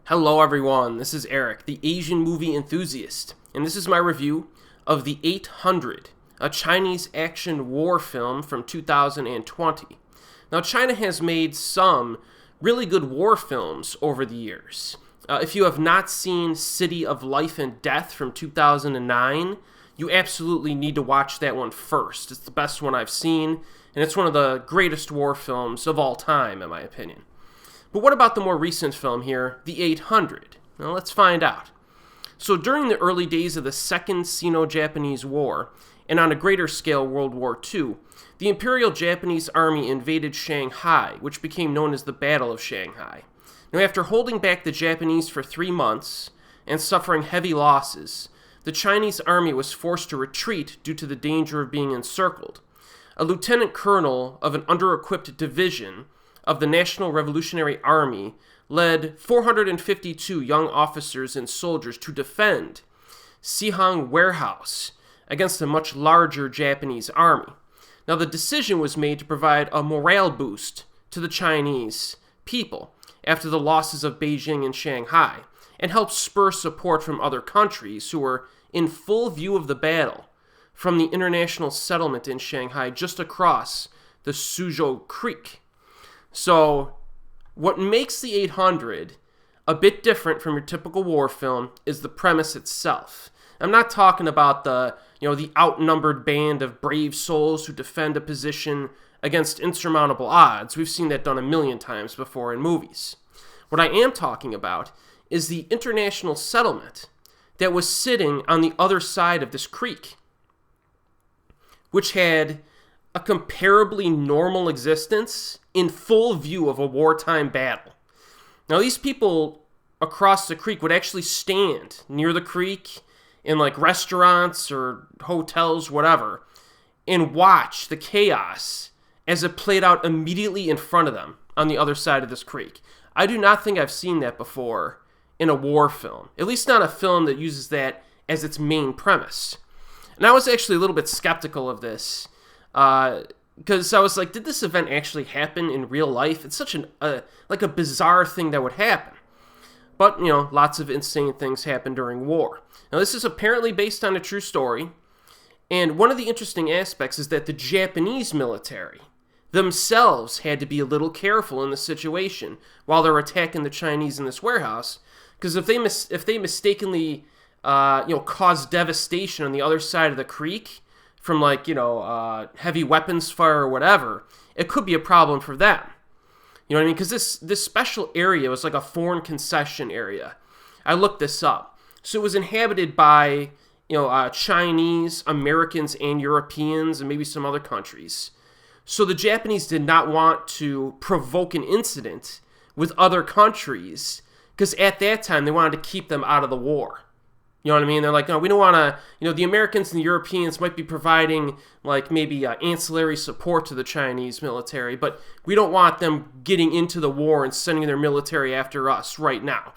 Hello everyone, this is Erik, the Asian movie enthusiast, and this is my review of The 800, a Chinese action war film from 2020. Now, China has made some really good war films over the years. If you have not seen City of Life and Death from 2009, you absolutely need to watch that one first. It's the best one I've seen, and it's one of the greatest war films of all time, in my opinion. But what about the more recent film here, The 800? Well, let's find out. So during the early days of the Second Sino-Japanese War, and on a greater scale World War II, the Imperial Japanese Army invaded Shanghai, which became known as the Battle of Shanghai. Now, after holding back the Japanese for 3 months and suffering heavy losses, the Chinese army was forced to retreat due to the danger of being encircled. A lieutenant colonel of an under-equipped division of the National Revolutionary Army led 452 young officers and soldiers to defend Sihang Warehouse against a much larger Japanese army. Now, the decision was made to provide a morale boost to the Chinese people after the losses of Beijing and Shanghai, and help spur support from other countries who were in full view of the battle from the international settlement in Shanghai just across the Suzhou Creek. So, what makes The 800 a bit different from your typical war film is the premise itself. I'm not talking about the outnumbered band of brave souls who defend a position against insurmountable odds. We've seen that done a million times before in movies. What I am talking about is the international settlement that was sitting on the other side of this creek, which had a comparably normal existence in full view of a wartime battle. Now, these people across the creek would actually stand near the creek in like restaurants or hotels, whatever, and watch the chaos as it played out immediately in front of them on the other side of this creek. I do not think I've seen that before in a war film, at least not a film that uses that as its main premise. And I was actually a little bit skeptical of this, because I was like, did this event actually happen in real life? It's such a bizarre thing that would happen. But, lots of insane things happen during war. Now, this is apparently based on a true story, and one of the interesting aspects is that the Japanese military themselves had to be a little careful in the situation while they're attacking the Chinese in this warehouse, because if they mistakenly cause devastation on the other side of the creek from heavy weapons fire or whatever, it could be a problem for them. You know what I mean? Because this special area was like a foreign concession area. I looked this up. So it was inhabited by Chinese, Americans, and Europeans, and maybe some other countries. So the Japanese did not want to provoke an incident with other countries, because at that time they wanted to keep them out of the war. You know what I mean? They're like, no, we don't want to, the Americans and the Europeans might be providing maybe ancillary support to the Chinese military, but we don't want them getting into the war and sending their military after us right now.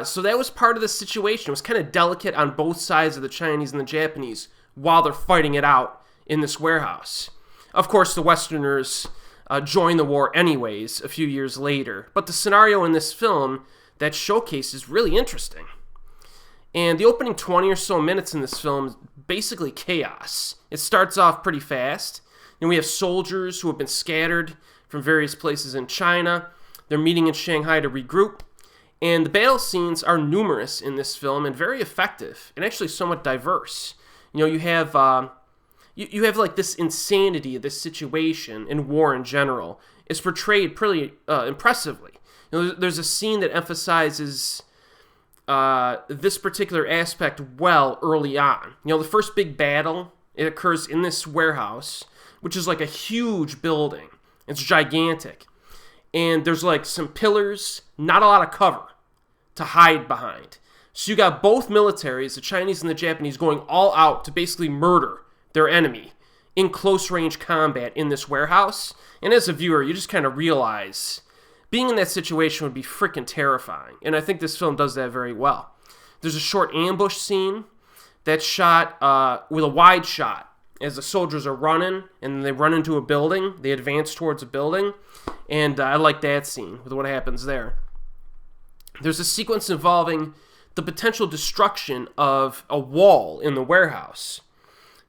So that was part of the situation. It was kind of delicate on both sides of the Chinese and the Japanese while they're fighting it out in this warehouse. Of course, the Westerners joined the war anyways a few years later, but the scenario in this film that showcases really interesting. And the opening 20 or so minutes in this film is basically chaos. It starts off pretty fast, and we have soldiers who have been scattered from various places in China. They're meeting in Shanghai to regroup, and the battle scenes are numerous in this film and very effective, and actually somewhat diverse. You have like this insanity of this situation in war in general is portrayed pretty impressively. There's a scene that emphasizes this particular aspect well early on. The first big battle, it occurs in this warehouse, which is like a huge building. It's gigantic. And there's like some pillars, not a lot of cover to hide behind. So you got both militaries, the Chinese and the Japanese, going all out to basically murder their enemy in close range combat in this warehouse. And as a viewer, you just kind of realize being in that situation would be freaking terrifying, and I think this film does that very well. There's a short ambush scene that's shot with a wide shot as the soldiers are running, and they run into a building. They advance towards a building, and I like that scene with what happens there. there's a sequence involving the potential destruction of a wall in the warehouse.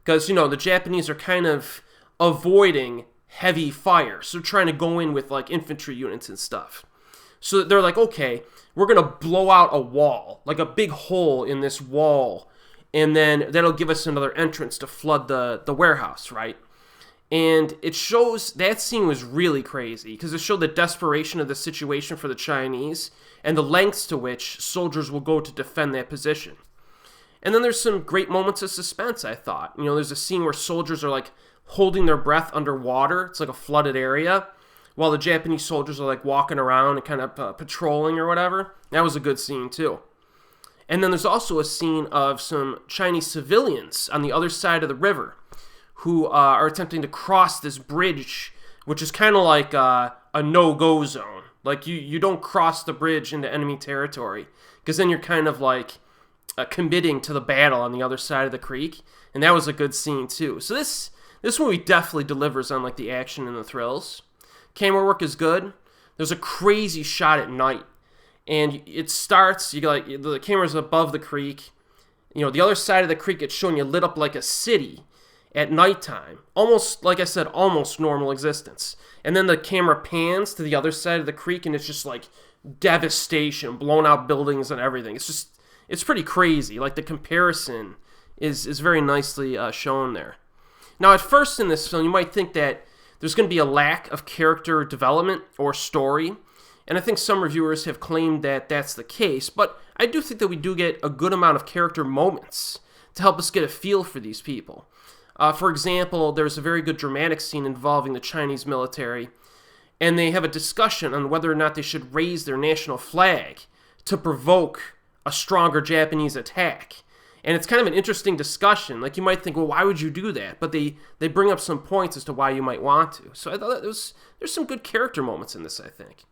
Because, the Japanese are kind of avoiding heavy fire. So they're trying to go in with, like, infantry units and stuff. So they're like, okay, we're going to blow out a wall, like a big hole in this wall. And then that'll give us another entrance to flood the warehouse, right? And it shows, that scene was really crazy because it showed the desperation of the situation for the Chinese and the lengths to which soldiers will go to defend that position. And then there's some great moments of suspense, I thought. There's a scene where soldiers are like holding their breath underwater. It's like a flooded area, while the Japanese soldiers are like walking around and kind of patrolling or whatever. That was a good scene too. And then there's also a scene of some Chinese civilians on the other side of the river who are attempting to cross this bridge, which is kind of like a no-go zone. Like, you don't cross the bridge into enemy territory, because then you're kind of like committing to the battle on the other side of the creek. And that was a good scene too. So this movie definitely delivers on like the action and the thrills. Camera work is good. There's a crazy shot at night, and it starts, the camera's above the creek. The other side of the creek, it's showing you lit up like a city at nighttime. Almost, like I said, almost normal existence. And then the camera pans to the other side of the creek, and it's just like devastation, blown out buildings and everything. It's pretty crazy. Like, the comparison is very nicely shown there. Now, at first in this film, you might think that there's going to be a lack of character development or story, and I think some reviewers have claimed that that's the case, but I do think that we do get a good amount of character moments to help us get a feel for these people. For example, there's a very good dramatic scene involving the Chinese military, and they have a discussion on whether or not they should raise their national flag to provoke a stronger Japanese attack. And it's kind of an interesting discussion. Like, you might think, well, why would you do that? But they bring up some points as to why you might want to. So I thought there's some good character moments in this, I think.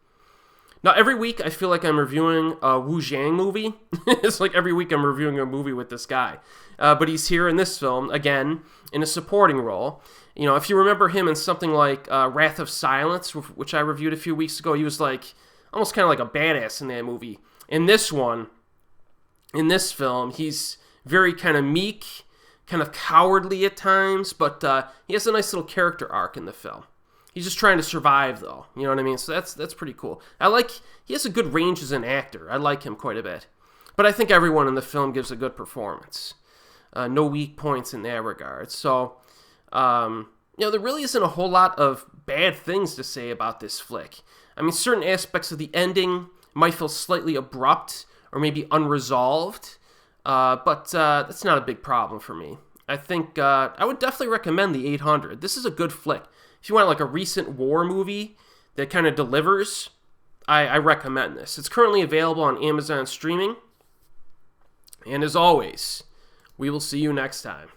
Now, every week I feel like I'm reviewing a Wu Zhang movie. It's like every week I'm reviewing a movie with this guy. But he's here in this film, again, in a supporting role. If you remember him in something like Wrath of Silence, which I reviewed a few weeks ago, he was like almost kind of like a badass in that movie. In this film, he's very kind of meek, kind of cowardly at times, but he has a nice little character arc in the film. He's just trying to survive, though. You know what I mean? So that's pretty cool. He has a good range as an actor. I like him quite a bit. But I think everyone in the film gives a good performance. No weak points in that regard. So, there really isn't a whole lot of bad things to say about this flick. I mean, certain aspects of the ending might feel slightly abrupt or maybe unresolved. But that's not a big problem for me. I think I would definitely recommend the 800. This is a good flick. If you want like a recent war movie that kind of delivers, I recommend this. It's currently available on Amazon streaming. And as always, we will see you next time.